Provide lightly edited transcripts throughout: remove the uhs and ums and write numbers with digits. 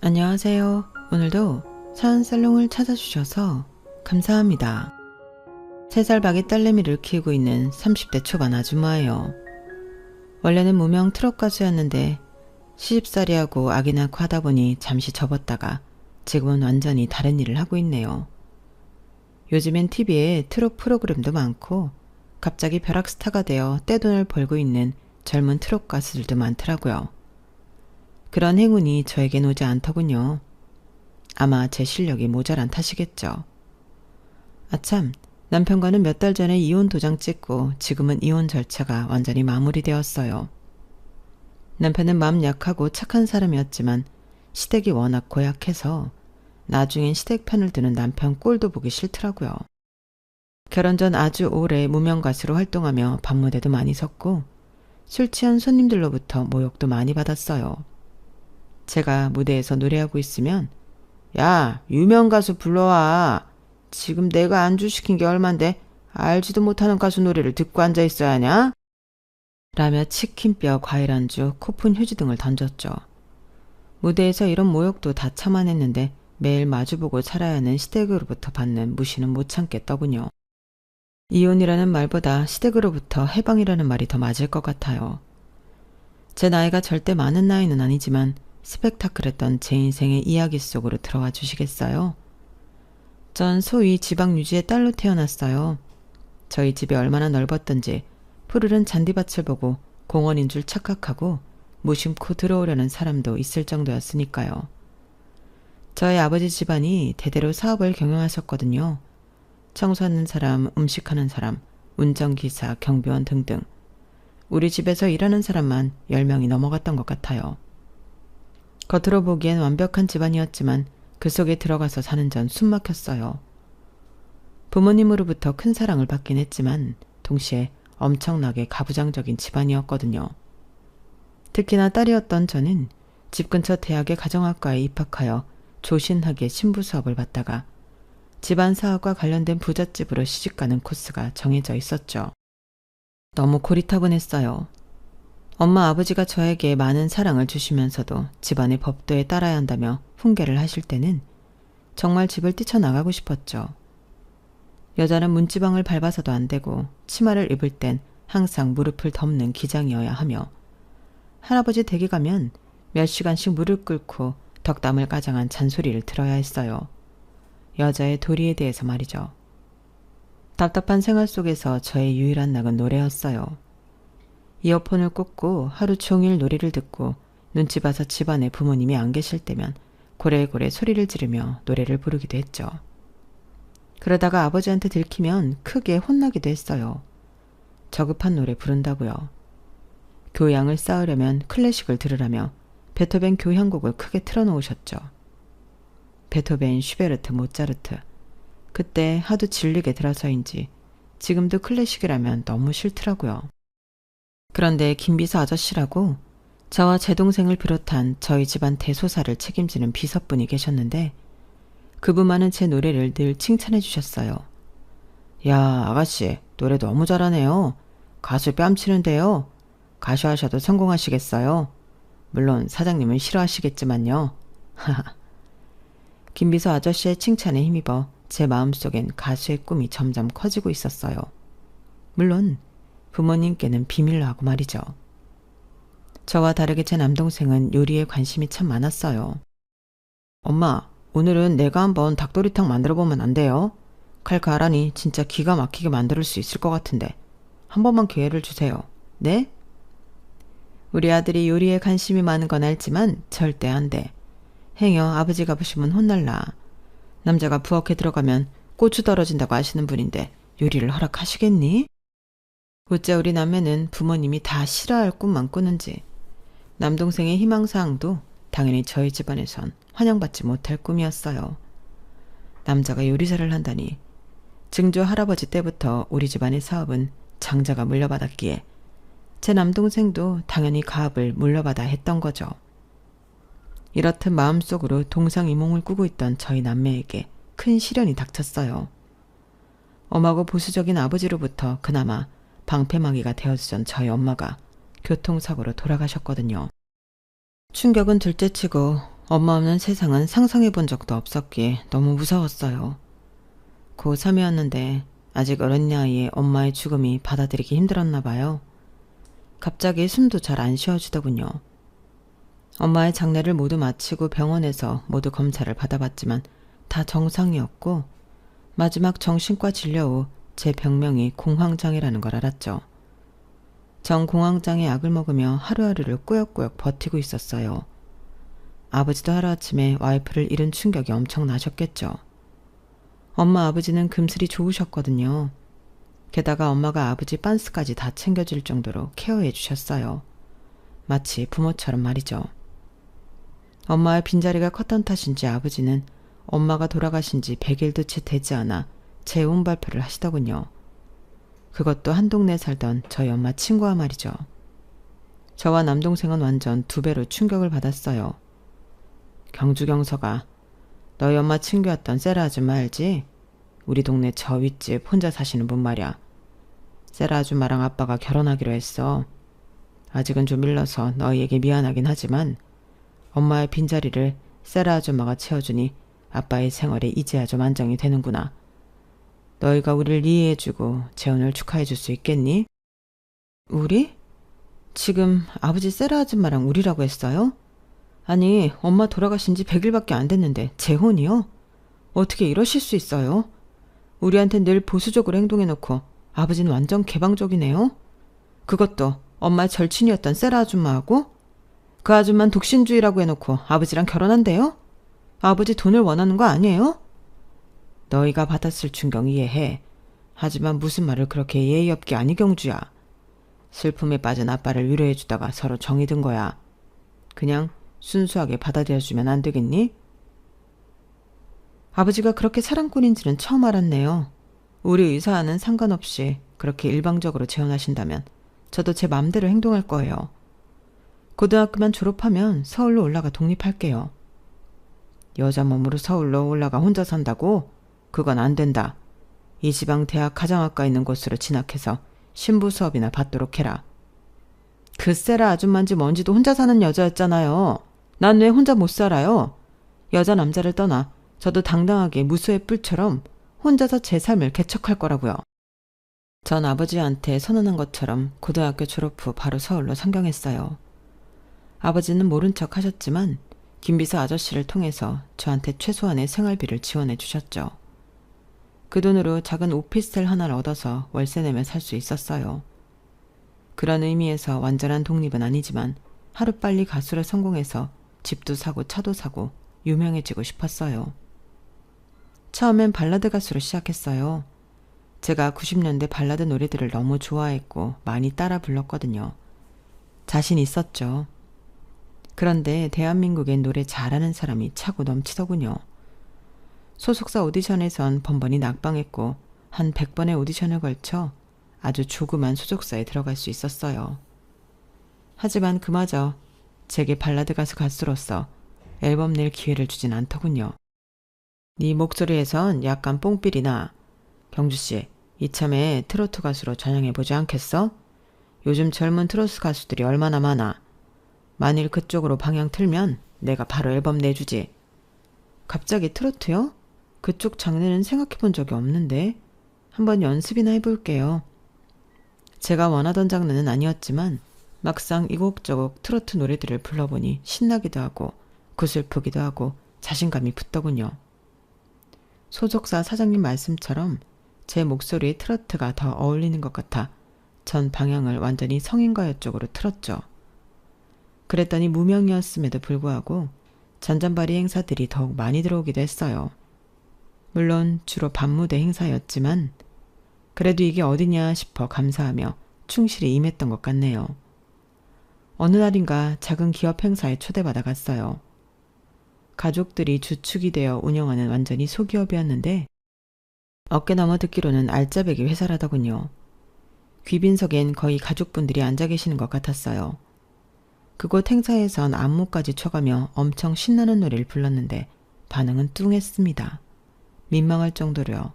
안녕하세요. 오늘도 사연살롱을 찾아주셔서 감사합니다. 3살 박이 딸내미를 키우고 있는 30대 초반 아줌마예요. 원래는 무명 트롯 가수였는데 시집살이하고 아기 낳고 하다 보니 잠시 접었다가 지금은 완전히 다른 일을 하고 있네요. 요즘엔 TV에 트롯 프로그램도 많고 갑자기 벼락스타가 되어 떼돈을 벌고 있는 젊은 트롯 가수들도 많더라고요. 그런 행운이 저에겐 오지 않더군요. 아마 제 실력이 모자란 탓이겠죠. 아참, 남편과는 몇 달 전에 이혼 도장 찍고 지금은 이혼 절차가 완전히 마무리되었어요. 남편은 마음 약하고 착한 사람이었지만 시댁이 워낙 고약해서 나중엔 시댁 편을 드는 남편 꼴도 보기 싫더라고요. 결혼 전 아주 오래 무명 가수로 활동하며 밤무대도 많이 섰고 술 취한 손님들로부터 모욕도 많이 받았어요. 제가 무대에서 노래하고 있으면 야, 유명 가수 불러와. 지금 내가 안주시킨 게 얼만데 알지도 못하는 가수 노래를 듣고 앉아있어야 하냐? 라며 치킨뼈, 과일 안주, 코푼 휴지 등을 던졌죠. 무대에서 이런 모욕도 다 참아냈는데 매일 마주보고 살아야 하는 시댁으로부터 받는 무시는 못 참겠더군요. 이혼이라는 말보다 시댁으로부터 해방이라는 말이 더 맞을 것 같아요. 제 나이가 절대 많은 나이는 아니지만 스펙타클했던 제 인생의 이야기 속으로 들어와 주시겠어요? 전 소위 지방 유지의 딸로 태어났어요. 저희 집이 얼마나 넓었던지 푸르른 잔디밭을 보고 공원인 줄 착각하고 무심코 들어오려는 사람도 있을 정도였으니까요. 저희 아버지 집안이 대대로 사업을 경영하셨거든요. 청소하는 사람, 음식하는 사람, 운전기사, 경비원 등등. 우리 집에서 일하는 사람만 10명이 넘어갔던 것 같아요. 겉으로 보기엔 완벽한 집안이었지만 그 속에 들어가서 사는 전 숨막혔어요. 부모님으로부터 큰 사랑을 받긴 했지만 동시에 엄청나게 가부장적인 집안이었거든요. 특히나 딸이었던 저는 집 근처 대학의 가정학과에 입학하여 조신하게 신부 수업을 받다가 집안 사업과 관련된 부잣집으로 시집가는 코스가 정해져 있었죠. 너무 고리타분했어요. 엄마 아버지가 저에게 많은 사랑을 주시면서도 집안의 법도에 따라야 한다며 훈계를 하실 때는 정말 집을 뛰쳐나가고 싶었죠. 여자는 문지방을 밟아서도 안 되고 치마를 입을 땐 항상 무릎을 덮는 기장이어야 하며 할아버지 댁에 가면 몇 시간씩 무릎 꿇고 덕담을 가장한 잔소리를 들어야 했어요. 여자의 도리에 대해서 말이죠. 답답한 생활 속에서 저의 유일한 낙은 노래였어요. 이어폰을 꽂고 하루 종일 노래를 듣고 눈치 봐서 집안에 부모님이 안 계실 때면 고래고래 소리를 지르며 노래를 부르기도 했죠. 그러다가 아버지한테 들키면 크게 혼나기도 했어요. 저급한 노래 부른다고요. 교양을 쌓으려면 클래식을 들으라며 베토벤 교향곡을 크게 틀어놓으셨죠. 베토벤, 슈베르트, 모차르트. 그때 하도 질리게 들어서인지 지금도 클래식이라면 너무 싫더라고요. 그런데 김비서 아저씨라고 저와 제 동생을 비롯한 저희 집안 대소사를 책임지는 비서분이 계셨는데 그분만은 제 노래를 늘 칭찬해 주셨어요. 야, 아가씨, 노래 너무 잘하네요. 가수 뺨치는데요. 가수하셔도 성공하시겠어요. 물론 사장님은 싫어하시겠지만요. 하하. 김비서 아저씨의 칭찬에 힘입어 제 마음속엔 가수의 꿈이 점점 커지고 있었어요. 물론 부모님께는 비밀로 하고 말이죠. 저와 다르게 제 남동생은 요리에 관심이 참 많았어요. 엄마, 오늘은 내가 한번 닭도리탕 만들어보면 안 돼요? 칼칼하니 진짜 기가 막히게 만들 수 있을 것 같은데 한 번만 기회를 주세요. 네? 우리 아들이 요리에 관심이 많은 건 알지만 절대 안 돼. 행여 아버지가 보시면 혼날라. 남자가 부엌에 들어가면 고추 떨어진다고 하시는 분인데 요리를 허락하시겠니? 어째 우리 남매는 부모님이 다 싫어할 꿈만 꾸는지 남동생의 희망사항도 당연히 저희 집안에선 환영받지 못할 꿈이었어요. 남자가 요리사를 한다니. 증조 할아버지 때부터 우리 집안의 사업은 장자가 물려받았기에 제 남동생도 당연히 가업을 물려받아 했던 거죠. 이렇듯 마음속으로 동상이몽을 꾸고 있던 저희 남매에게 큰 시련이 닥쳤어요. 엄하고 보수적인 아버지로부터 그나마 방패막이가 되어주던 저희 엄마가 교통사고로 돌아가셨거든요. 충격은 둘째치고 엄마 없는 세상은 상상해 본 적도 없었기에 너무 무서웠어요. 고3이었는데 아직 어린 나이에 엄마의 죽음이 받아들이기 힘들었나 봐요. 갑자기 숨도 잘 안 쉬어지더군요. 엄마의 장례를 모두 마치고 병원에서 모두 검사를 받아봤지만 다 정상이었고 마지막 정신과 진료 후 제 병명이 공황장애라는 걸 알았죠. 정공황장애 약을 먹으며 하루하루를 꾸역꾸역 버티고 있었어요. 아버지도 하루아침에 와이프를 잃은 충격이 엄청 나셨겠죠. 엄마 아버지는 금슬이 좋으셨거든요. 게다가 엄마가 아버지 빤스까지 다 챙겨줄 정도로 케어해 주셨어요. 마치 부모처럼 말이죠. 엄마의 빈자리가 컸던 탓인지 아버지는 엄마가 돌아가신 지 100일도 채 되지 않아 재혼 발표를 하시더군요. 그것도 한 동네에 살던 저희 엄마 친구와 말이죠. 저와 남동생은 완전 2배로 충격을 받았어요. 경주경서가 너희 엄마 친구였던 세라 아줌마 알지? 우리 동네 저 윗집 혼자 사시는 분 말이야. 세라 아줌마랑 아빠가 결혼하기로 했어. 아직은 좀 일러서 너희에게 미안하긴 하지만 엄마의 빈자리를 세라 아줌마가 채워주니 아빠의 생활에 이제야 좀 안정이 되는구나. 너희가 우리를 이해해주고 재혼을 축하해줄 수 있겠니? 우리? 지금 아버지 세라 아줌마랑 우리라고 했어요? 아니, 엄마 돌아가신 지 100일밖에 안 됐는데 재혼이요? 어떻게 이러실 수 있어요? 우리한텐 늘 보수적으로 행동해놓고 아버지는 완전 개방적이네요? 그것도 엄마의 절친이었던 세라 아줌마하고? 그 아줌마는 독신주의라고 해놓고 아버지랑 결혼한대요? 아버지 돈을 원하는 거 아니에요? 너희가 받았을 충격 이해해. 하지만 무슨 말을 그렇게 예의 없게 하니 경주야. 슬픔에 빠진 아빠를 위로해주다가 서로 정이 든 거야. 그냥 순수하게 받아들여주면 안 되겠니? 아버지가 그렇게 사랑꾼인지는 처음 알았네요. 우리 의사와는 상관없이 그렇게 일방적으로 재혼하신다면 저도 제 맘대로 행동할 거예요. 고등학교만 졸업하면 서울로 올라가 독립할게요. 여자 몸으로 서울로 올라가 혼자 산다고? 그건 안 된다. 이 지방 대학 가정학과 있는 곳으로 진학해서 신부 수업이나 받도록 해라. 그 세라 아줌마인지 뭔지도 혼자 사는 여자였잖아요. 난 왜 혼자 못 살아요? 여자 남자를 떠나 저도 당당하게 무수의 뿔처럼 혼자서 제 삶을 개척할 거라고요. 전 아버지한테 선언한 것처럼 고등학교 졸업 후 바로 서울로 상경했어요. 아버지는 모른 척 하셨지만 김비서 아저씨를 통해서 저한테 최소한의 생활비를 지원해 주셨죠. 그 돈으로 작은 오피스텔 하나를 얻어서 월세 내며 살 수 있었어요. 그런 의미에서 완전한 독립은 아니지만 하루빨리 가수로 성공해서 집도 사고 차도 사고 유명해지고 싶었어요. 처음엔 발라드 가수로 시작했어요. 제가 90년대 발라드 노래들을 너무 좋아했고 많이 따라 불렀거든요. 자신 있었죠. 그런데 대한민국엔 노래 잘하는 사람이 차고 넘치더군요. 소속사 오디션에선 번번이 낙방했고 한 100번의 오디션을 걸쳐 아주 조그만 소속사에 들어갈 수 있었어요. 하지만 그마저 제게 발라드 가수로서 앨범 낼 기회를 주진 않더군요. 네 목소리에선 약간 뽕삘이 나. 경주씨, 이참에 트로트 가수로 전향해보지 않겠어? 요즘 젊은 트로트 가수들이 얼마나 많아. 만일 그쪽으로 방향 틀면 내가 바로 앨범 내주지. 갑자기 트로트요? 그쪽 장르는 생각해본 적이 없는데 한번 연습이나 해볼게요. 제가 원하던 장르는 아니었지만 막상 이곡저곡 트로트 노래들을 불러보니 신나기도 하고 구슬프기도 하고 자신감이 붙더군요. 소속사 사장님 말씀처럼 제 목소리에 트로트가 더 어울리는 것 같아 전 방향을 완전히 성인가요 쪽으로 틀었죠. 그랬더니 무명이었음에도 불구하고 잔잔바리 행사들이 더욱 많이 들어오기도 했어요. 물론 주로 밤무대 행사였지만 그래도 이게 어디냐 싶어 감사하며 충실히 임했던 것 같네요. 어느 날인가 작은 기업 행사에 초대받아 갔어요. 가족들이 주축이 되어 운영하는 완전히 소기업이었는데 어깨 넘어 듣기로는 알짜배기 회사라더군요. 귀빈석엔 거의 가족분들이 앉아 계시는 것 같았어요. 그곳 행사에선 안무까지 쳐가며 엄청 신나는 노래를 불렀는데 반응은 뚱했습니다. 민망할 정도로요.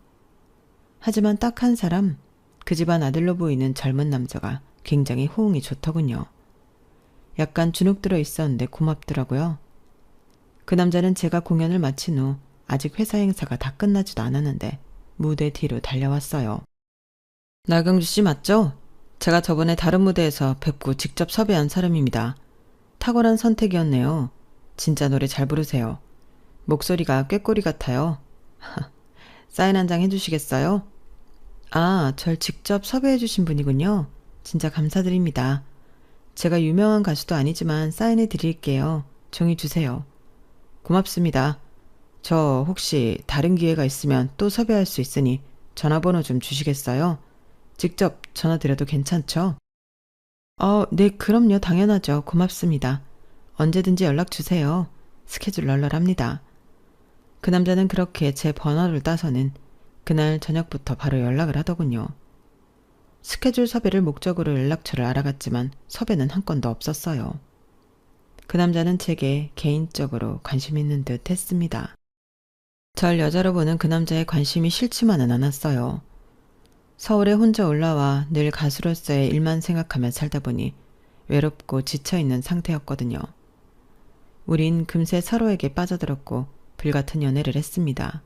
하지만 딱 한 사람, 그 집안 아들로 보이는 젊은 남자가 굉장히 호응이 좋더군요. 약간 주눅 들어 있었는데 고맙더라고요. 그 남자는 제가 공연을 마친 후 아직 회사 행사가 다 끝나지도 않았는데 무대 뒤로 달려왔어요. 나경주 씨 맞죠? 제가 저번에 다른 무대에서 뵙고 직접 섭외한 사람입니다. 탁월한 선택이었네요. 진짜 노래 잘 부르세요. 목소리가 꾀꼬리 같아요. 사인 한 장 해주시겠어요? 아, 절 직접 섭외해주신 분이군요. 진짜 감사드립니다. 제가 유명한 가수도 아니지만 사인해 드릴게요. 종이 주세요. 고맙습니다. 저 혹시 다른 기회가 있으면 또 섭외할 수 있으니 전화번호 좀 주시겠어요? 직접 전화 드려도 괜찮죠? 네, 그럼요. 당연하죠. 고맙습니다. 언제든지 연락 주세요. 스케줄 널널합니다. 그 남자는 그렇게 제 번호를 따서는 그날 저녁부터 바로 연락을 하더군요. 스케줄 섭외를 목적으로 연락처를 알아갔지만 섭외는 한 건도 없었어요. 그 남자는 제게 개인적으로 관심 있는 듯 했습니다. 절 여자로 보는 그 남자의 관심이 싫지만은 않았어요. 서울에 혼자 올라와 늘 가수로서의 일만 생각하며 살다 보니 외롭고 지쳐있는 상태였거든요. 우린 금세 서로에게 빠져들었고 불같은 연애를 했습니다.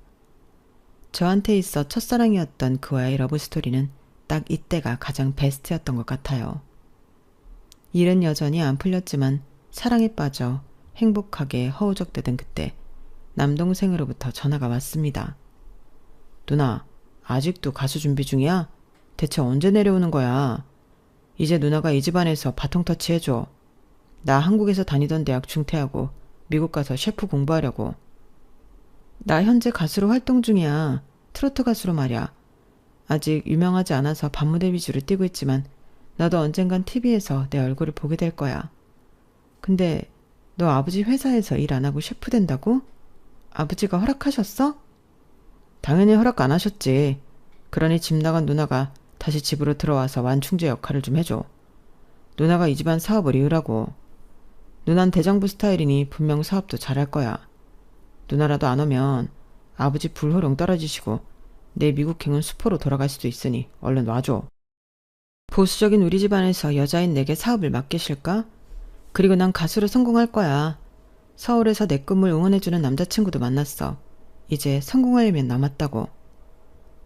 저한테 있어 첫사랑이었던 그와의 러브스토리는 딱 이때가 가장 베스트였던 것 같아요. 일은 여전히 안 풀렸지만 사랑에 빠져 행복하게 허우적대던 그때 남동생으로부터 전화가 왔습니다. 누나, 아직도 가수 준비 중이야? 대체 언제 내려오는 거야? 이제 누나가 이 집안에서 바통 터치해줘. 나 한국에서 다니던 대학 중퇴하고 미국 가서 셰프 공부하려고. 나 현재 가수로 활동 중이야. 트로트 가수로 말이야. 아직 유명하지 않아서 밤무대 위주로 뛰고 있지만 나도 언젠간 TV에서 내 얼굴을 보게 될 거야. 근데 너 아버지 회사에서 일 안 하고 셰프 된다고? 아버지가 허락하셨어? 당연히 허락 안 하셨지. 그러니 집 나간 누나가 다시 집으로 들어와서 완충제 역할을 좀 해줘. 누나가 이 집안 사업을 이으라고. 누난 대장부 스타일이니 분명 사업도 잘할 거야. 누나라도 안 오면 아버지 불호령 떨어지시고 내 미국행은 수포로 돌아갈 수도 있으니 얼른 와줘. 보수적인 우리 집안에서 여자인 내게 사업을 맡기실까? 그리고 난 가수로 성공할 거야. 서울에서 내 꿈을 응원해주는 남자친구도 만났어. 이제 성공하려면 남았다고.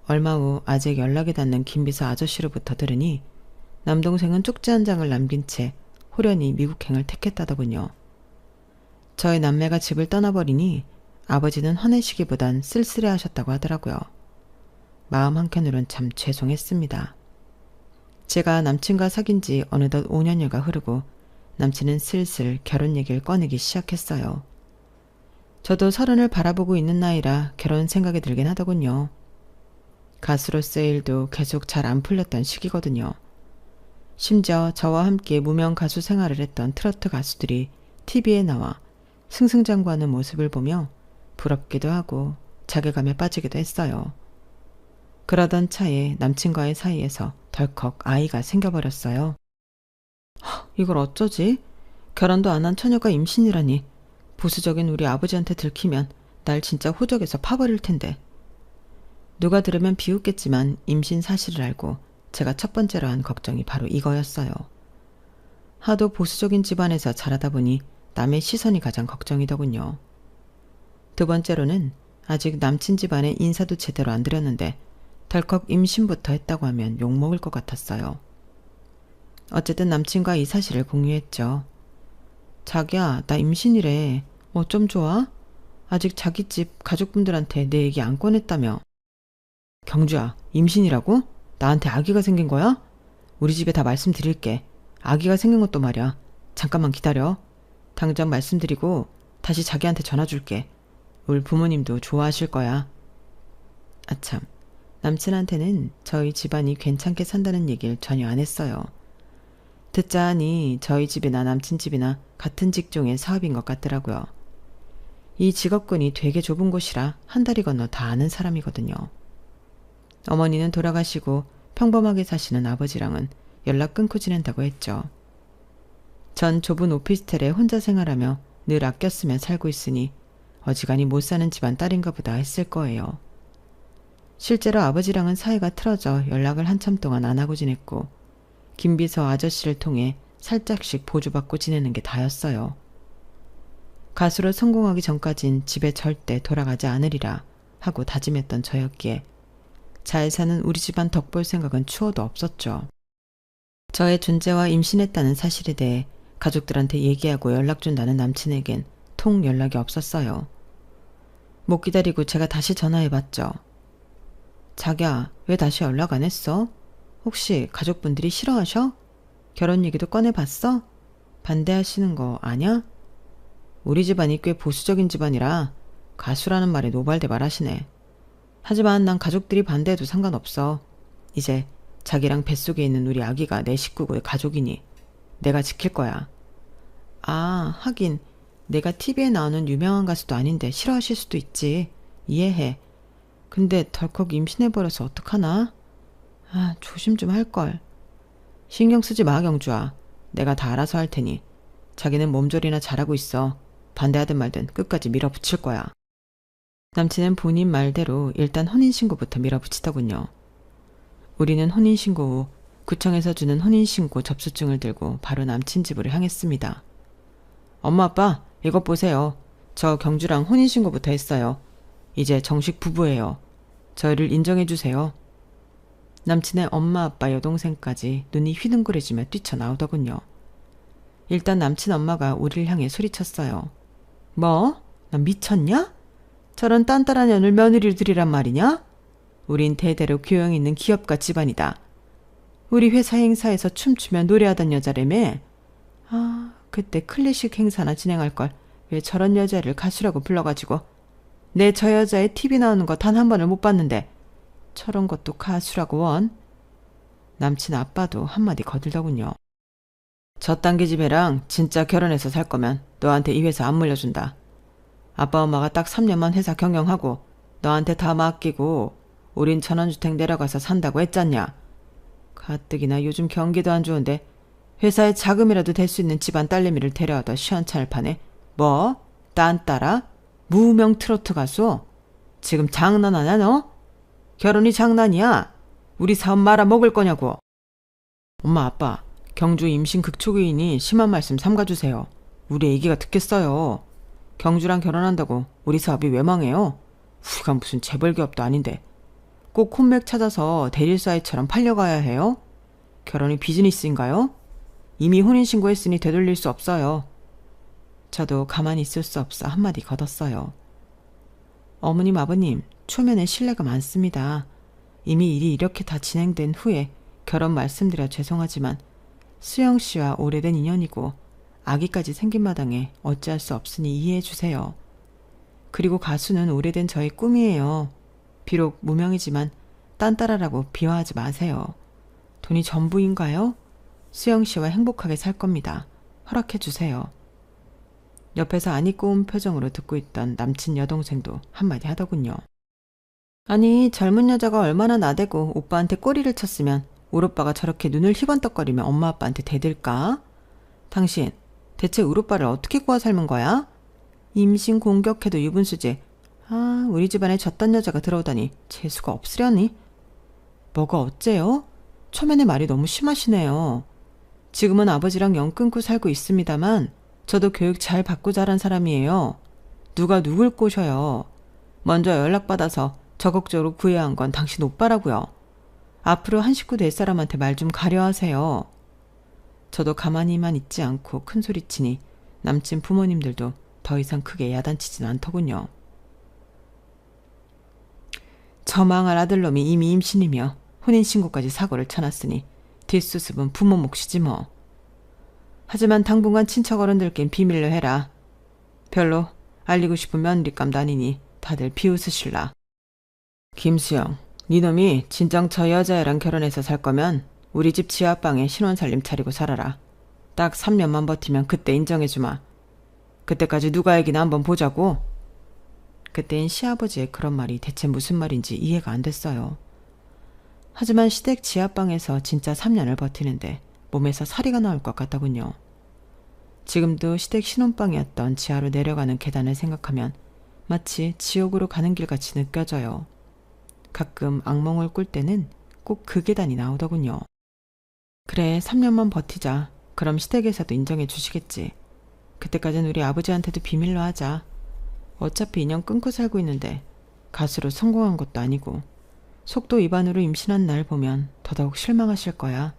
얼마 후 아직 연락이 닿는 김비서 아저씨로부터 들으니 남동생은 쪽지 한 장을 남긴 채 호련히 미국행을 택했다더군요. 저희 남매가 집을 떠나버리니 아버지는 화내시기보단 쓸쓸해하셨다고 하더라고요. 마음 한켠으론 참 죄송했습니다. 제가 남친과 사귄 지 어느덧 5년여가 흐르고 남친은 슬슬 결혼 얘기를 꺼내기 시작했어요. 저도 30을 바라보고 있는 나이라 결혼 생각이 들긴 하더군요. 가수로서의 일도 계속 잘 안 풀렸던 시기거든요. 심지어 저와 함께 무명 가수 생활을 했던 트로트 가수들이 TV에 나와 승승장구하는 모습을 보며 부럽기도 하고 자괴감에 빠지기도 했어요. 그러던 차에 남친과의 사이에서 덜컥 아이가 생겨버렸어요. 이걸 어쩌지? 결혼도 안 한 처녀가 임신이라니. 보수적인 우리 아버지한테 들키면 날 진짜 호적에서 파버릴 텐데. 누가 들으면 비웃겠지만 임신 사실을 알고 제가 첫 번째로 한 걱정이 바로 이거였어요. 하도 보수적인 집안에서 자라다 보니 남의 시선이 가장 걱정이더군요. 두 번째로는 아직 남친 집안에 인사도 제대로 안 드렸는데 덜컥 임신부터 했다고 하면 욕먹을 것 같았어요. 어쨌든 남친과 이 사실을 공유했죠. 자기야, 나 임신이래. 어쩜 좋아? 아직 자기 집 가족분들한테 내 얘기 안 꺼냈다며. 경주야, 임신이라고? 나한테 아기가 생긴 거야? 우리 집에 다 말씀드릴게. 아기가 생긴 것도 말이야. 잠깐만 기다려. 당장 말씀드리고 다시 자기한테 전화 줄게. 우리 부모님도 좋아하실 거야. 아참, 남친한테는 저희 집안이 괜찮게 산다는 얘기를 전혀 안 했어요. 듣자 하니 저희 집이나 남친 집이나 같은 직종의 사업인 것 같더라고요. 이 직업군이 되게 좁은 곳이라 한 다리 건너 다 아는 사람이거든요. 어머니는 돌아가시고 평범하게 사시는 아버지랑은 연락 끊고 지낸다고 했죠. 전 좁은 오피스텔에 혼자 생활하며 늘 아껴 쓰며 살고 있으니 어지간히 못 사는 집안 딸인가 보다 했을 거예요. 실제로 아버지랑은 사이가 틀어져 연락을 한참 동안 안 하고 지냈고 김비서 아저씨를 통해 살짝씩 보조받고 지내는 게 다였어요. 가수로 성공하기 전까진 집에 절대 돌아가지 않으리라 하고 다짐했던 저였기에 잘 사는 우리 집안 덕볼 생각은 추워도 없었죠. 저의 존재와 임신했다는 사실에 대해 가족들한테 얘기하고 연락 준다는 남친에겐 통 연락이 없었어요. 못 기다리고 제가 다시 전화해봤죠. 자기야, 왜 다시 연락 안 했어? 혹시 가족분들이 싫어하셔? 결혼 얘기도 꺼내봤어? 반대하시는 거 아냐? 우리 집안이 꽤 보수적인 집안이라 가수라는 말에 노발대 말하시네. 하지만 난 가족들이 반대해도 상관없어. 이제 자기랑 뱃속에 있는 우리 아기가 내 식구고 가족이니 내가 지킬 거야. 아, 하긴 내가 TV에 나오는 유명한 가수도 아닌데 싫어하실 수도 있지. 이해해. 근데 덜컥 임신해버려서 어떡하나? 아, 조심 좀 할걸. 신경 쓰지 마, 경주아. 내가 다 알아서 할 테니. 자기는 몸조리나 잘하고 있어. 반대하든 말든 끝까지 밀어붙일 거야. 남친은 본인 말대로 일단 혼인신고부터 밀어붙이더군요. 우리는 혼인신고 후 구청에서 주는 혼인신고 접수증을 들고 바로 남친 집으로 향했습니다. 엄마, 아빠, 이것 보세요. 저 경주랑 혼인신고부터 했어요. 이제 정식 부부예요. 저희를 인정해주세요. 남친의 엄마, 아빠, 여동생까지 눈이 휘둥그레지며 뛰쳐나오더군요. 일단 남친 엄마가 우리를 향해 소리쳤어요. 뭐? 난 미쳤냐? 저런 딴따란 년을 며느리로 들이란 말이냐? 우린 대대로 교양 있는 기업가 집안이다. 우리 회사 행사에서 춤추며 노래하던 여자라며? 아, 그때 클래식 행사나 진행할걸. 왜 저런 여자를 가수라고 불러가지고. 내 저 여자의 TV 나오는 거 단 한 번을 못 봤는데 저런 것도 가수라고 원? 남친 아빠도 한마디 거들더군요. 저딴 계집애랑 진짜 결혼해서 살 거면 너한테 이 회사 안 물려준다. 아빠 엄마가 딱 3년만 회사 경영하고 너한테 다 맡기고 우린 전원주택 내려가서 산다고 했잖냐. 가뜩이나 요즘 경기도 안 좋은데 회사에 자금이라도 될 수 있는 집안 딸내미를 데려와다 시원찮을 판에 뭐? 딴따라? 무명 트로트 가수? 지금 장난하냐 너? 결혼이 장난이야? 우리 사업 말아 먹을 거냐고. 엄마, 아빠, 경주 임신 극초기이니 심한 말씀 삼가주세요. 우리 애기가 듣겠어요. 경주랑 결혼한다고 우리 사업이 왜 망해요? 우리가 무슨 재벌기업도 아닌데 꼭 홈맥 찾아서 대릴사이처럼 팔려가야 해요? 결혼이 비즈니스인가요? 이미 혼인신고했으니 되돌릴 수 없어요. 저도 가만히 있을 수 없어 한마디 걷었어요. 어머님, 아버님, 초면에 신뢰가 많습니다. 이미 일이 이렇게 다 진행된 후에 결혼 말씀드려 죄송하지만 수영 씨와 오래된 인연이고 아기까지 생긴 마당에 어찌할 수 없으니 이해해 주세요. 그리고 가수는 오래된 저의 꿈이에요. 비록 무명이지만 딴따라라고 비하하지 마세요. 돈이 전부인가요? 수영 씨와 행복하게 살 겁니다. 허락해 주세요. 옆에서 안 입고 온 표정으로 듣고 있던 남친 여동생도 한마디 하더군요. 아니, 젊은 여자가 얼마나 나대고 오빠한테 꼬리를 쳤으면 울 오빠가 저렇게 눈을 희번떡거리며 엄마 아빠한테 대들까? 당신 대체 울 오빠를 어떻게 구워 삶은 거야? 임신 공격해도 유분수지. 아, 우리 집안에 저딴 여자가 들어오다니 재수가 없으려니? 뭐가 어째요? 초면에 말이 너무 심하시네요. 지금은 아버지랑 연 끊고 살고 있습니다만 저도 교육 잘 받고 자란 사람이에요. 누가 누굴 꼬셔요. 먼저 연락받아서 적극적으로 구해야 한 건 당신 오빠라고요. 앞으로 한 식구 될 사람한테 말 좀 가려하세요. 저도 가만히만 있지 않고 큰소리치니 남친 부모님들도 더 이상 크게 야단치진 않더군요. 저 망할 아들놈이 이미 임신이며 혼인신고까지 사고를 쳐놨으니 뒷수습은 부모 몫이지 뭐. 하지만 당분간 친척 어른들께는 비밀로 해라. 별로 알리고 싶은 며느리감도 아니니 다들 비웃으실라. 김수영, 니놈이 진정 저 여자애랑 결혼해서 살 거면 우리 집 지하방에 신혼살림 차리고 살아라. 딱 3년만 버티면 그때 인정해주마. 그때까지 누가 애기나 한번 보자고. 그때인 시아버지의 그런 말이 대체 무슨 말인지 이해가 안 됐어요. 하지만 시댁 지하방에서 진짜 3년을 버티는데 몸에서 사리가 나올 것 같더군요. 지금도 시댁 신혼방이었던 지하로 내려가는 계단을 생각하면 마치 지옥으로 가는 길같이 느껴져요. 가끔 악몽을 꿀 때는 꼭 그 계단이 나오더군요. 그래, 3년만 버티자. 그럼 시댁에서도 인정해 주시겠지. 그때까진 우리 아버지한테도 비밀로 하자. 어차피 인연 끊고 살고 있는데 가수로 성공한 것도 아니고 속도 위반으로 임신한 날 보면 더더욱 실망하실 거야.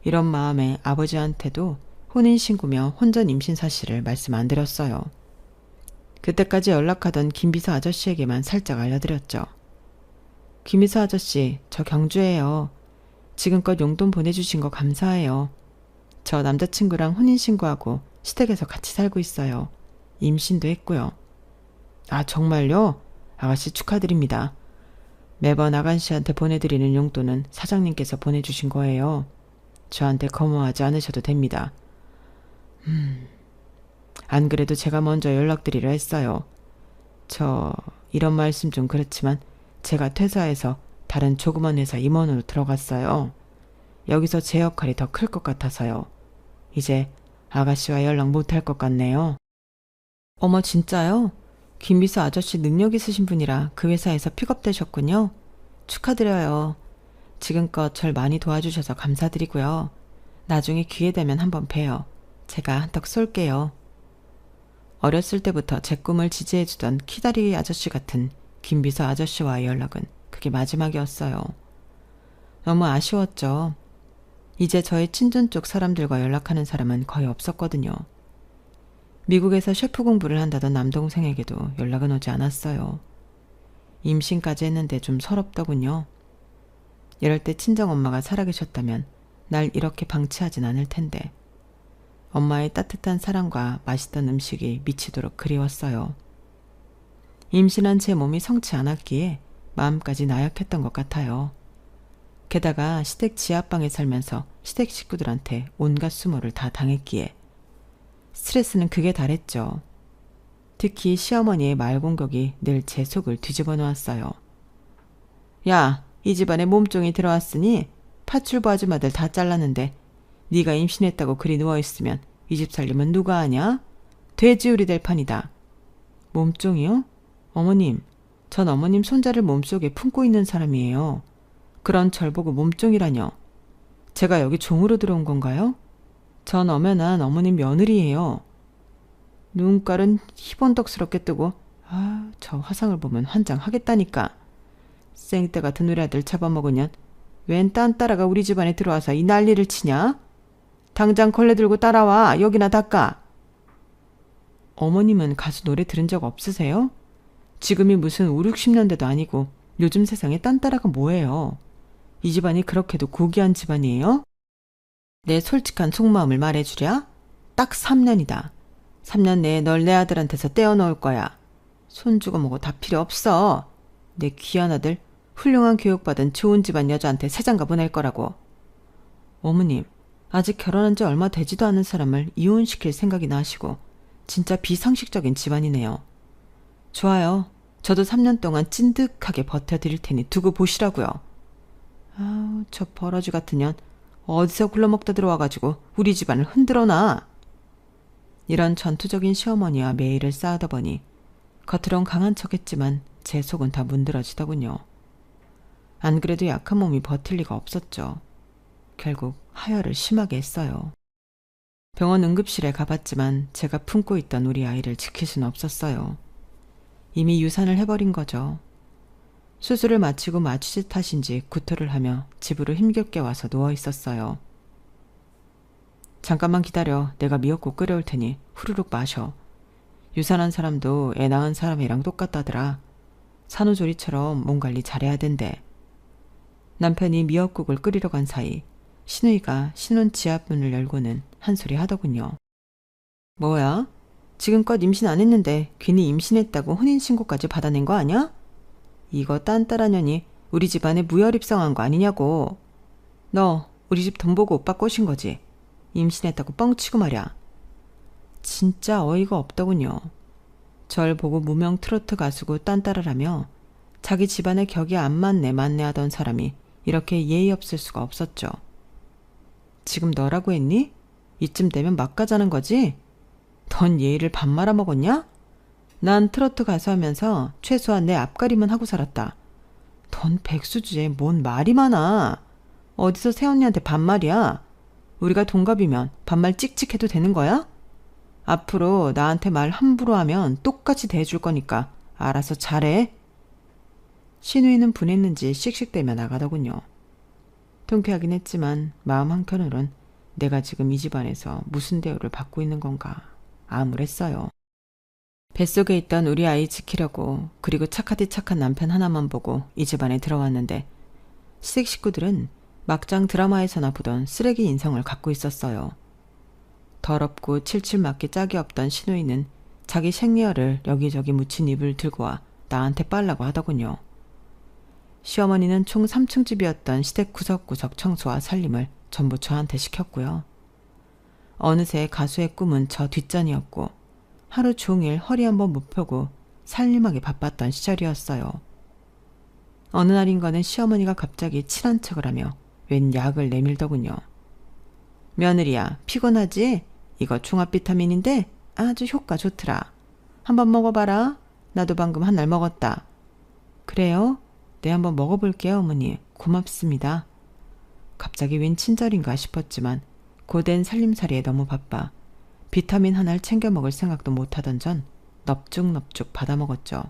이런 마음에 아버지한테도 혼인신고며 혼전 임신 사실을 말씀 안 드렸어요. 그때까지 연락하던 김비서 아저씨에게만 살짝 알려드렸죠. 김비서 아저씨, 저 경주예요. 지금껏 용돈 보내주신 거 감사해요. 저 남자친구랑 혼인신고하고 시댁에서 같이 살고 있어요. 임신도 했고요. 아, 정말요? 아가씨 축하드립니다. 매번 아가씨한테 보내드리는 용돈은 사장님께서 보내주신 거예요. 저한테 거부하지 않으셔도 됩니다. 안 그래도 제가 먼저 연락드리려 했어요. 이런 말씀 좀 그렇지만 제가 퇴사해서 다른 조그만 회사 임원으로 들어갔어요. 여기서 제 역할이 더 클 것 같아서요. 이제 아가씨와 연락 못할 것 같네요. 어머, 진짜요? 김비서 아저씨 능력 있으신 분이라 그 회사에서 픽업되셨군요. 축하드려요. 지금껏 절 많이 도와주셔서 감사드리고요. 나중에 기회 되면 한번 봬요. 제가 한턱 쏠게요. 어렸을 때부터 제 꿈을 지지해주던 키다리 아저씨 같은 김비서 아저씨와의 연락은 그게 마지막이었어요. 너무 아쉬웠죠. 이제 저의 친존 쪽 사람들과 연락하는 사람은 거의 없었거든요. 미국에서 셰프 공부를 한다던 남동생에게도 연락은 오지 않았어요. 임신까지 했는데 좀 서럽더군요. 이럴 때 친정엄마가 살아계셨다면 날 이렇게 방치하진 않을 텐데. 엄마의 따뜻한 사랑과 맛있던 음식이 미치도록 그리웠어요. 임신한 제 몸이 성치 않았기에 마음까지 나약했던 것 같아요. 게다가 시댁 지하방에 살면서 시댁 식구들한테 온갖 수모를 다 당했기에 스트레스는 극에 달했죠. 특히 시어머니의 말 공격이 늘 제 속을 뒤집어 놓았어요. 야, 이 집안에 몸종이 들어왔으니 파출부 아줌마들 다 잘랐는데 네가 임신했다고 그리 누워있으면 이 집 살림은 누가 하냐? 돼지우리 될 판이다. 몸종이요? 어머님, 전 어머님 손자를 몸속에 품고 있는 사람이에요. 그런 절 보고 몸종이라뇨. 제가 여기 종으로 들어온 건가요? 전 엄연한 어머님 며느리예요. 눈깔은 희번덕스럽게 뜨고 저 화상을 보면 환장하겠다니까. 생떼 같은 우리 아들 잡아먹으면 웬 딴따라가 우리 집안에 들어와서 이 난리를 치냐? 당장 걸레 들고 따라와. 여기나 닦아. 어머님은 가수 노래 들은 적 없으세요? 지금이 무슨 5, 60년대도 아니고 요즘 세상에 딴따라가 뭐예요? 이 집안이 그렇게도 고귀한 집안이에요? 내 솔직한 속마음을 말해주랴? 딱 3년이다. 3년 내에 널 내 아들한테서 떼어놓을 거야. 손주고 뭐고 다 필요 없어. 내 귀한 아들 훌륭한 교육받은 좋은 집안 여자한테 새장가 보낼 거라고. 어머님, 아직 결혼한 지 얼마 되지도 않은 사람을 이혼시킬 생각이나 하시고 진짜 비상식적인 집안이네요. 좋아요. 저도 3년 동안 찐득하게 버텨드릴 테니 두고 보시라고요. 저 버러지 같은 년 어디서 굴러먹다 들어와가지고 우리 집안을 흔들어놔. 이런 전투적인 시어머니와 매일을 싸우다 보니 겉으론 강한 척했지만 제 속은 다 문드러지더군요. 안 그래도 약한 몸이 버틸 리가 없었죠. 결국 하혈을 심하게 했어요. 병원 응급실에 가봤지만 제가 품고 있던 우리 아이를 지킬 수는 없었어요. 이미 유산을 해버린 거죠. 수술을 마치고 마취제 탓인지 구토를 하며 집으로 힘겹게 와서 누워 있었어요. 잠깐만 기다려. 내가 미역국 끓여올 테니 후루룩 마셔. 유산한 사람도 애 낳은 사람이랑 똑같다더라. 산후조리처럼 몸 관리 잘해야 된대. 남편이 미역국을 끓이러 간 사이 신우이가 신혼 지하문을 열고는 한 소리 하더군요. 뭐야? 지금껏 임신 안 했는데 괜히 임신했다고 혼인신고까지 받아낸 거 아니야? 이거 딴따라 년이 우리 집안에 무혈입성한 거 아니냐고. 너 우리 집 돈 보고 오빠 꼬신 거지? 임신했다고 뻥치고 말이야. 진짜 어이가 없더군요. 절 보고 무명 트로트 가수고 딴따라라며 자기 집안에 격이 안 맞네 하던 사람이 이렇게 예의 없을 수가 없었죠. 지금 너라고 했니? 이쯤 되면 막 가자는 거지? 넌 예의를 밥 말아먹었냐? 난 트로트 가수 하면서 최소한 내 앞가림은 하고 살았다. 넌 백수주에 뭔 말이 많아. 어디서 새언니한테 반말이야? 우리가 동갑이면 반말 찍찍해도 되는 거야? 앞으로 나한테 말 함부로 하면 똑같이 대해줄 거니까 알아서 잘해. 신우이는 분했는지 씩씩대며 나가더군요. 통쾌하긴 했지만 마음 한켠으론 내가 지금 이 집안에서 무슨 대우를 받고 있는 건가 암울했어요. 뱃속에 있던 우리 아이 지키려고 그리고 착하디 착한 남편 하나만 보고 이 집안에 들어왔는데 시댁 식구들은 막장 드라마에서나 보던 쓰레기 인성을 갖고 있었어요. 더럽고 칠칠 맞기 짝이 없던 신우이는 자기 생리혈을 여기저기 묻힌 입을 들고 와 나한테 빨라고 하더군요. 시어머니는 총 3층 집이었던 시댁 구석구석 청소와 살림을 전부 저한테 시켰고요. 어느새 가수의 꿈은 저 뒷전이었고 하루 종일 허리 한번 못 펴고 살림하기 바빴던 시절이었어요. 어느 날인가는 시어머니가 갑자기 친한 척을 하며 웬 약을 내밀더군요. 며느리야, 피곤하지? 이거 종합 비타민인데 아주 효과 좋더라. 한번 먹어봐라. 나도 방금 한 날 먹었다. 그래요? 네, 한번 먹어볼게요, 어머니. 고맙습니다. 갑자기 웬 친절인가 싶었지만 고된 살림살이에 너무 바빠 비타민 하나를 챙겨 먹을 생각도 못하던 전 넙죽넙죽 받아먹었죠.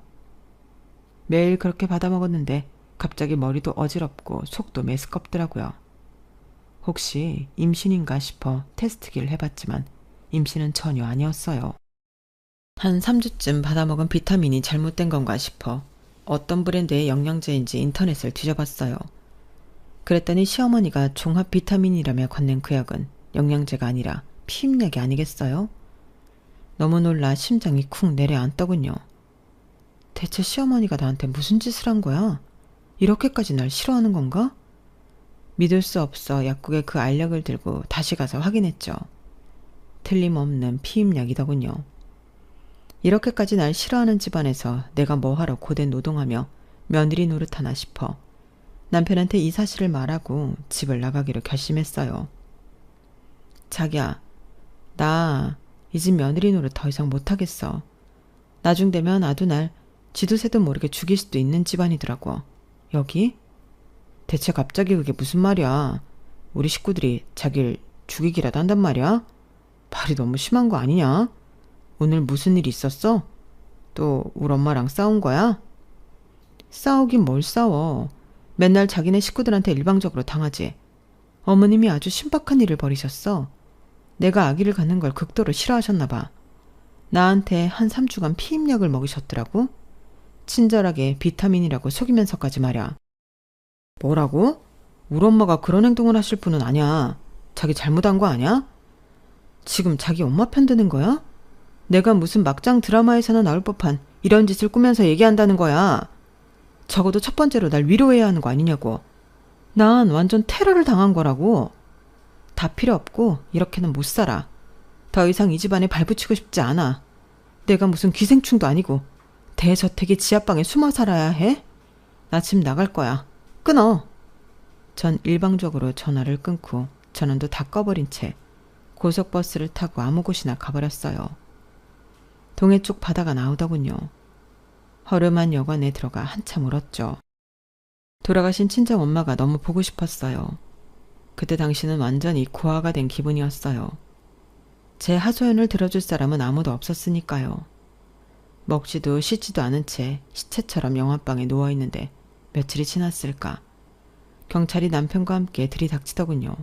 매일 그렇게 받아먹었는데 갑자기 머리도 어지럽고 속도 메스껍더라고요. 혹시 임신인가 싶어 테스트기를 해봤지만 임신은 전혀 아니었어요. 한 3주쯤 받아먹은 비타민이 잘못된 건가 싶어 어떤 브랜드의 영양제인지 인터넷을 뒤져봤어요. 그랬더니 시어머니가 종합 비타민이라며 건넨 그 약은 영양제가 아니라 피임약이 아니겠어요? 너무 놀라 심장이 쿵 내려앉더군요. 대체 시어머니가 나한테 무슨 짓을 한 거야? 이렇게까지 날 싫어하는 건가? 믿을 수 없어 약국에 그 알약을 들고 다시 가서 확인했죠. 틀림없는 피임약이더군요. 이렇게까지 날 싫어하는 집안에서 내가 뭐하러 고된 노동하며 며느리 노릇하나 싶어 남편한테 이 사실을 말하고 집을 나가기로 결심했어요. 자기야, 나 이 집 며느리 노릇 더 이상 못하겠어. 나중 되면 아두 날 지도 새도 모르게 죽일 수도 있는 집안이더라고. 여기? 대체 갑자기 그게 무슨 말이야. 우리 식구들이 자기를 죽이기라도 한단 말이야? 말이 너무 심한 거 아니냐? 오늘 무슨 일이 있었어? 또 우리 엄마랑 싸운 거야? 싸우긴 뭘 싸워. 맨날 자기네 식구들한테 일방적으로 당하지. 어머님이 아주 신박한 일을 벌이셨어. 내가 아기를 갖는 걸 극도로 싫어하셨나 봐. 나한테 한 3주간 피임약을 먹이셨더라고. 친절하게 비타민이라고 속이면서까지 말야. 뭐라고? 우리 엄마가 그런 행동을 하실 분은 아니야. 자기 잘못한 거 아니야? 지금 자기 엄마 편 드는 거야? 내가 무슨 막장 드라마에서나 나올 법한 이런 짓을 꾸면서 얘기한다는 거야. 적어도 첫 번째로 날 위로해야 하는 거 아니냐고. 난 완전 테러를 당한 거라고. 다 필요 없고 이렇게는 못 살아. 더 이상 이 집안에 발붙이고 싶지 않아. 내가 무슨 기생충도 아니고 대저택의 지하방에 숨어 살아야 해? 나 집 나갈 거야. 끊어. 전 일방적으로 전화를 끊고 전원도 다 꺼버린 채 고속버스를 타고 아무 곳이나 가버렸어요. 동해 쪽 바다가 나오더군요. 허름한 여관에 들어가 한참 울었죠. 돌아가신 친정 엄마가 너무 보고 싶었어요. 그때 당시는 완전히 고아가 된 기분이었어요. 제 하소연을 들어줄 사람은 아무도 없었으니까요. 먹지도 씻지도 않은 채 시체처럼 영화방에 누워있는데 며칠이 지났을까. 경찰이 남편과 함께 들이닥치더군요.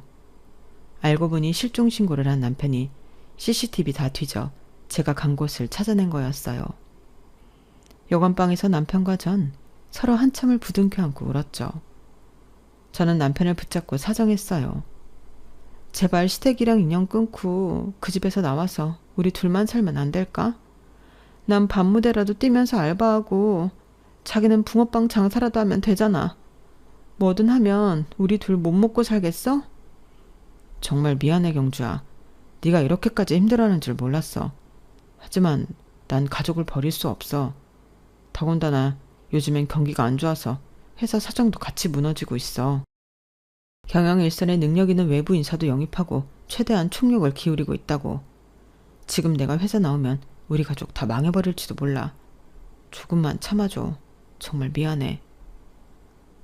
알고 보니 실종 신고를 한 남편이 CCTV 다 뒤져 제가 간 곳을 찾아낸 거였어요. 여관방에서 남편과 전 서로 한참을 부둥켜 안고 울었죠. 저는 남편을 붙잡고 사정했어요. 제발 시댁이랑 인연 끊고 그 집에서 나와서 우리 둘만 살면 안 될까? 난 밤무대라도 뛰면서 알바하고 자기는 붕어빵 장사라도 하면 되잖아. 뭐든 하면 우리 둘 못 먹고 살겠어? 정말 미안해 경주야. 네가 이렇게까지 힘들어하는 줄 몰랐어. 하지만 난 가족을 버릴 수 없어. 더군다나 요즘엔 경기가 안 좋아서 회사 사정도 같이 무너지고 있어. 경영 일선에 능력 있는 외부 인사도 영입하고 최대한 총력을 기울이고 있다고. 지금 내가 회사 나오면 우리 가족 다 망해버릴지도 몰라. 조금만 참아줘. 정말 미안해.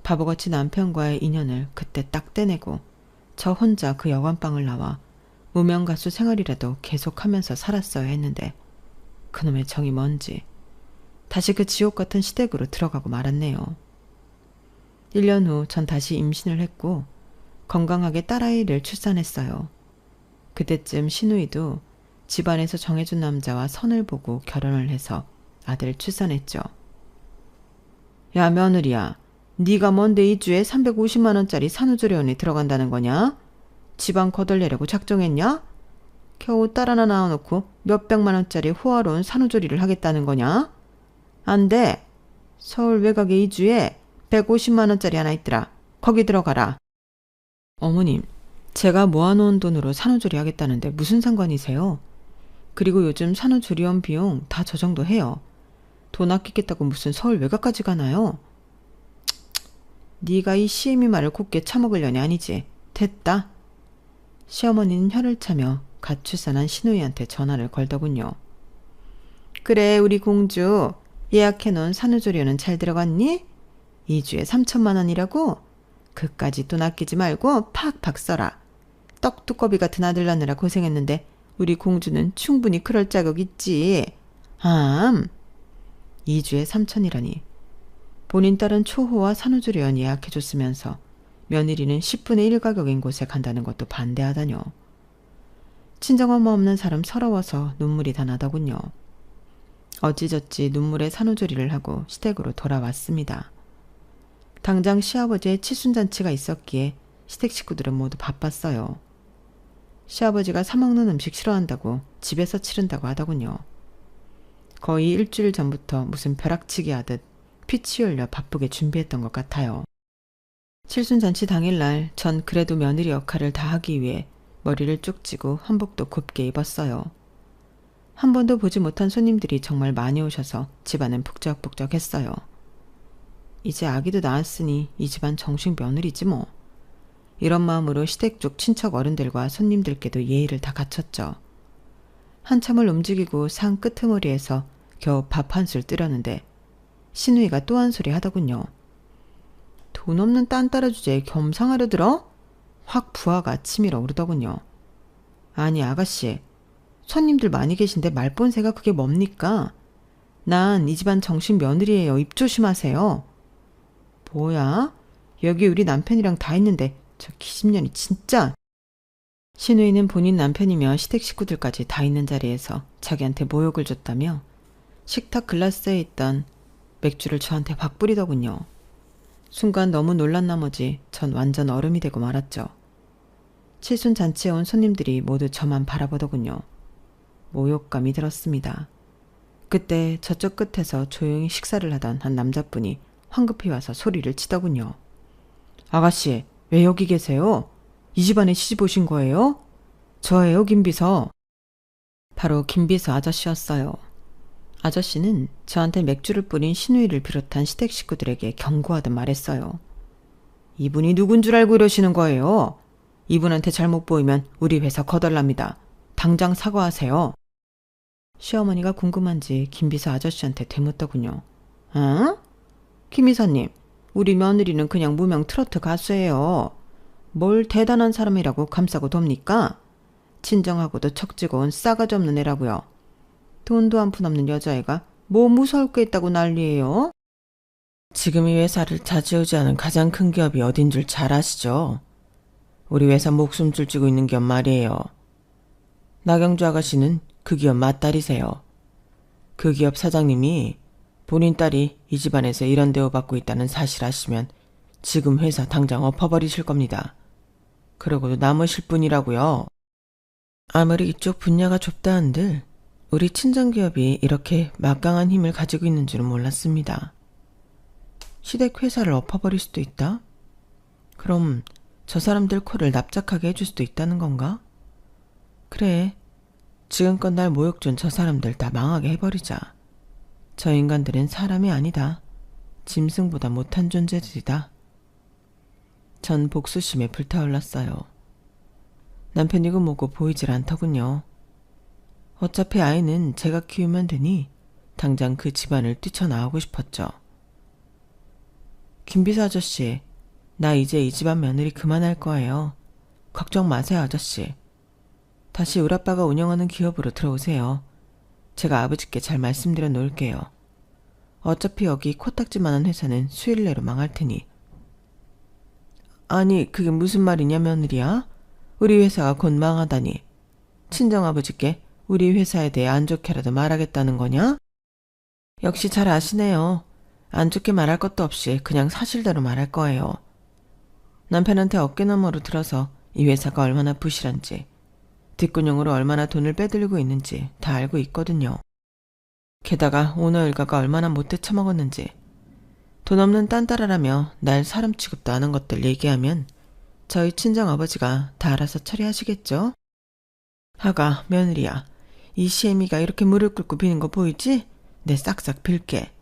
바보같이 남편과의 인연을 그때 딱 떼내고 저 혼자 그 여관방을 나와 무명 가수 생활이라도 계속하면서 살았어야 했는데 그놈의 정이 뭔지 다시 그 지옥 같은 시댁으로 들어가고 말았네요. 1년 후 전 다시 임신을 했고 건강하게 딸아이를 출산했어요. 그때쯤 시누이도 집안에서 정해준 남자와 선을 보고 결혼을 해서 아들을 출산했죠. 야 며느리야, 네가 뭔데 이 주에 350만 원짜리 산후조리원에 들어간다는 거냐? 집안 거덜내려고 작정했냐? 겨우 딸 하나 낳아놓고 몇백만 원짜리 호화로운 산후조리를 하겠다는 거냐? 안 돼. 서울 외곽에 이 주에 150만 원짜리 하나 있더라. 거기 들어가라. 어머님, 제가 모아놓은 돈으로 산후조리 하겠다는데 무슨 상관이세요? 그리고 요즘 산후조리원 비용 다 저 정도 해요. 돈 아끼겠다고 무슨 서울 외곽까지 가나요? 네가 이 시애미 말을 곱게 처먹으려니 아니지. 됐다. 시어머니는 혀를 차며 갓 출산한 시누이한테 전화를 걸더군요. 그래 우리 공주 예약해놓은 산후조리원은 잘 들어갔니? 2주에 3천만 원이라고? 그까지 돈 아끼지 말고 팍팍 써라. 떡두꺼비 같은 아들 낳느라 고생했는데 우리 공주는 충분히 그럴 자격 있지. 2주에 3천이라니. 본인 딸은 초호와 산후조리원 예약해줬으면서 며느리는 10분의 1 가격인 곳에 간다는 것도 반대하다뇨. 친정엄마 없는 사람 서러워서 눈물이 다 나더군요. 어찌저찌 눈물의 산후조리를 하고 시댁으로 돌아왔습니다. 당장 시아버지의 칠순잔치가 있었기에 시댁 식구들은 모두 바빴어요. 시아버지가 사먹는 음식 싫어한다고 집에서 치른다고 하더군요. 거의 일주일 전부터 무슨 벼락치기 하듯 피치 흘려 바쁘게 준비했던 것 같아요. 칠순잔치 당일날 전 그래도 며느리 역할을 다하기 위해 머리를 쭉 찌고 한복도 곱게 입었어요. 한 번도 보지 못한 손님들이 정말 많이 오셔서 집안은 북적북적했어요. 이제 아기도 낳았으니 이 집안 정식 며느리지 뭐. 이런 마음으로 시댁 쪽 친척 어른들과 손님들께도 예의를 다 갖췄죠. 한참을 움직이고 상 끄트머리에서 겨우 밥 한 술 뜨려는데 시누이가 또 한 소리 하더군요. 돈 없는 딴따라 주제에 겸상하려 들어? 확 부하가 치밀어 오르더군요. 아니 아가씨, 손님들 많이 계신데 말본새가 그게 뭡니까? 난 이 집안 정식 며느리예요. 입 조심하세요. 뭐야? 여기 우리 남편이랑 다 있는데 저 기집년이 진짜. 시누이는 본인 남편이며 시댁 식구들까지 다 있는 자리에서 자기한테 모욕을 줬다며 식탁 글라스에 있던 맥주를 저한테 확 뿌리더군요. 순간 너무 놀란 나머지 전 완전 얼음이 되고 말았죠. 칠순 잔치에 온 손님들이 모두 저만 바라보더군요. 모욕감이 들었습니다. 그때 저쪽 끝에서 조용히 식사를 하던 한 남자분이 황급히 와서 소리를 치더군요. 아가씨, 왜 여기 계세요? 이 집안에 시집 오신 거예요? 저예요, 김비서. 바로 김비서 아저씨였어요. 아저씨는 저한테 맥주를 뿌린 시누이를 비롯한 시댁 식구들에게 경고하듯 말했어요. 이분이 누군 줄 알고 이러시는 거예요? 이분한테 잘못 보이면 우리 회사 거덜납니다. 당장 사과하세요. 시어머니가 궁금한지 김비서 아저씨한테 되묻더군요. 응? 김 이사님, 우리 며느리는 그냥 무명 트로트 가수예요. 뭘 대단한 사람이라고 감싸고 돕니까? 친정하고도 척지고 온 싸가지 없는 애라고요. 돈도 한 푼 없는 여자애가 뭐 무서울 게 있다고 난리예요? 지금 이 회사를 차지우지하는 가장 큰 기업이 어딘 줄 잘 아시죠? 우리 회사 목숨줄 쥐고 있는 기업 말이에요. 나경주 아가씨는 그 기업 맏딸이세요. 그 기업 사장님이 본인 딸이 이 집안에서 이런 대우받고 있다는 사실 아시면 지금 회사 당장 엎어버리실 겁니다. 그러고도 남으실 분이라고요. 아무리 이쪽 분야가 좁다 한들 우리 친정기업이 이렇게 막강한 힘을 가지고 있는 줄은 몰랐습니다. 시댁 회사를 엎어버릴 수도 있다? 그럼 저 사람들 코를 납작하게 해줄 수도 있다는 건가? 그래, 지금껏 날 모욕 준 저 사람들 다 망하게 해버리자. 저 인간들은 사람이 아니다. 짐승보다 못한 존재들이다. 전 복수심에 불타올랐어요. 남편이고 뭐고 보이질 않더군요. 어차피 아이는 제가 키우면 되니 당장 그 집안을 뛰쳐나오고 싶었죠. 김비서 아저씨, 나 이제 이 집안 며느리 그만할 거예요. 걱정 마세요, 아저씨. 다시 우리 아빠가 운영하는 기업으로 들어오세요. 제가 아버지께 잘 말씀드려 놓을게요. 어차피 여기 코딱지만한 회사는 수일 내로 망할 테니. 아니, 그게 무슨 말이냐, 며느리야? 우리 회사가 곧 망하다니. 친정아버지께 우리 회사에 대해 안 좋게라도 말하겠다는 거냐? 역시 잘 아시네요. 안 좋게 말할 것도 없이 그냥 사실대로 말할 거예요. 남편한테 어깨너머로 들어서 이 회사가 얼마나 부실한지, 뒷구녕으로 얼마나 돈을 빼들고 있는지 다 알고 있거든요. 게다가 오너 일가가 얼마나 못돼 처먹었는지, 돈 없는 딴따라라며 날 사람 취급도 안 한 것들 얘기하면 저희 친정아버지가 다 알아서 처리하시겠죠? 하가, 며느리야, 이 시애미가 이렇게 무릎 꿇고 비는 거 보이지? 내 싹싹 빌게.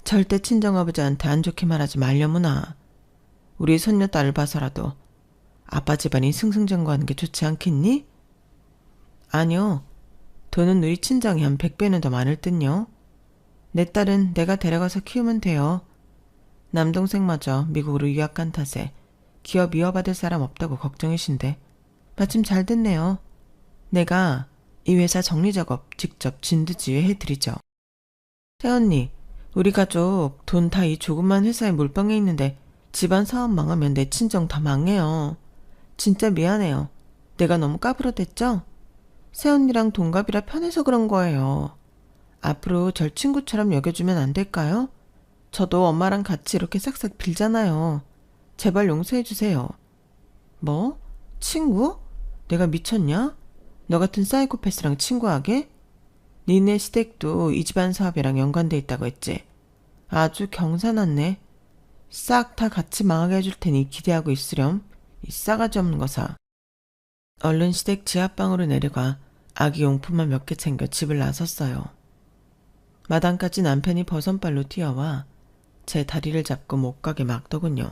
절대 친정아버지한테 안 좋게 말하지 말려무나. 우리 손녀딸을 봐서라도 아빠 집안이 승승장구하는 게 좋지 않겠니? 아니요. 돈은 우리 친정이 한 100배는 더 많을 듯요. 내 딸은 내가 데려가서 키우면 돼요. 남동생마저 미국으로 유학 간 탓에 기업 이어받을 사람 없다고 걱정이신데 마침 잘 됐네요. 내가 이 회사 정리작업 직접 진두지휘 해드리죠. 새언니, 우리 가족 돈 다 이 조그만 회사에 몰빵해 있는데 집안 사업 망하면 내 친정 다 망해요. 진짜 미안해요. 내가 너무 까불어댔죠? 새언니랑 동갑이라 편해서 그런 거예요. 앞으로 절 친구처럼 여겨주면 안 될까요? 저도 엄마랑 같이 이렇게 싹싹 빌잖아요. 제발 용서해주세요. 뭐? 친구? 내가 미쳤냐? 너 같은 사이코패스랑 친구하게? 니네 시댁도 이 집안 사업이랑 연관돼 있다고 했지? 아주 경사났네. 싹 다 같이 망하게 해줄 테니 기대하고 있으렴. 이 싸가지 없는 거사. 얼른 시댁 지하방으로 내려가 아기 용품만 몇 개 챙겨 집을 나섰어요. 마당까지 남편이 버선발로 뛰어와 제 다리를 잡고 못 가게 막더군요.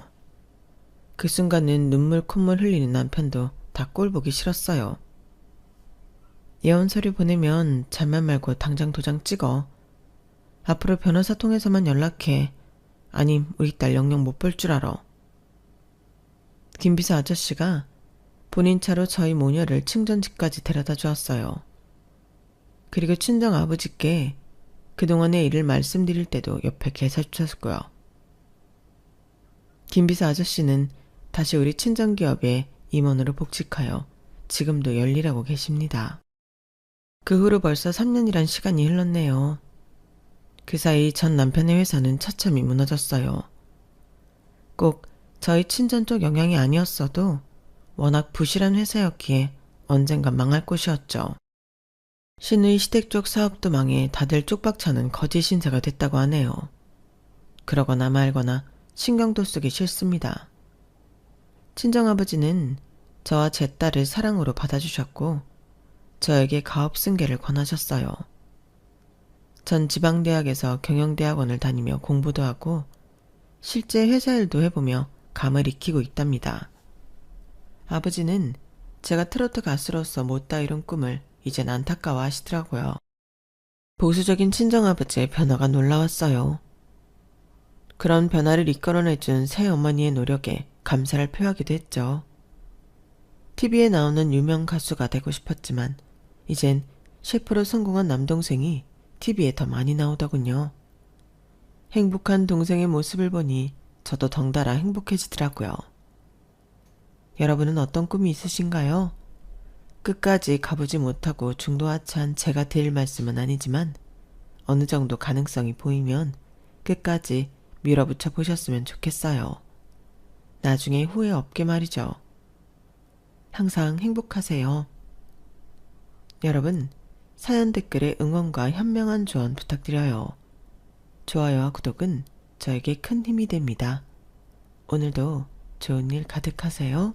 그 순간은 눈물 콧물 흘리는 남편도 다 꼴보기 싫었어요. 예언 서류 보내면 잘만 말고 당장 도장 찍어. 앞으로 변호사 통해서만 연락해. 아님 우리 딸 영영 못 볼 줄 알아. 김비서 아저씨가 본인 차로 저희 모녀를 친정집까지 데려다 주었어요. 그리고 친정 아버지께 그동안의 일을 말씀드릴 때도 옆에 계셔주셨고요. 김비서 아저씨는 다시 우리 친정기업에 임원으로 복직하여 지금도 열일하고 계십니다. 그 후로 벌써 3년이란 시간이 흘렀네요. 그 사이 전 남편의 회사는 처참히 무너졌어요. 꼭 저희 친정 쪽 영향이 아니었어도 워낙 부실한 회사였기에 언젠간 망할 곳이었죠. 신의 시댁 쪽 사업도 망해 다들 쪽박차는 거짓 신세가 됐다고 하네요. 그러거나 말거나 신경도 쓰기 싫습니다. 친정아버지는 저와 제 딸을 사랑으로 받아주셨고 저에게 가업 승계를 권하셨어요. 전 지방대학에서 경영대학원을 다니며 공부도 하고 실제 회사 일도 해보며 감을 익히고 있답니다. 아버지는 제가 트로트 가수로서 못다 이룬 꿈을 이젠 안타까워 하시더라고요. 보수적인 친정아버지의 변화가 놀라웠어요. 그런 변화를 이끌어내준 새어머니의 노력에 감사를 표하기도 했죠. TV에 나오는 유명 가수가 되고 싶었지만 이젠 셰프로 성공한 남동생이 TV에 더 많이 나오더군요. 행복한 동생의 모습을 보니 저도 덩달아 행복해지더라고요. 여러분은 어떤 꿈이 있으신가요? 끝까지 가보지 못하고 중도하차한 제가 드릴 말씀은 아니지만 어느 정도 가능성이 보이면 끝까지 밀어붙여 보셨으면 좋겠어요. 나중에 후회 없게 말이죠. 항상 행복하세요. 여러분, 사연 댓글에 응원과 현명한 조언 부탁드려요. 좋아요와 구독은 저에게 큰 힘이 됩니다. 오늘도 좋은 일 가득하세요.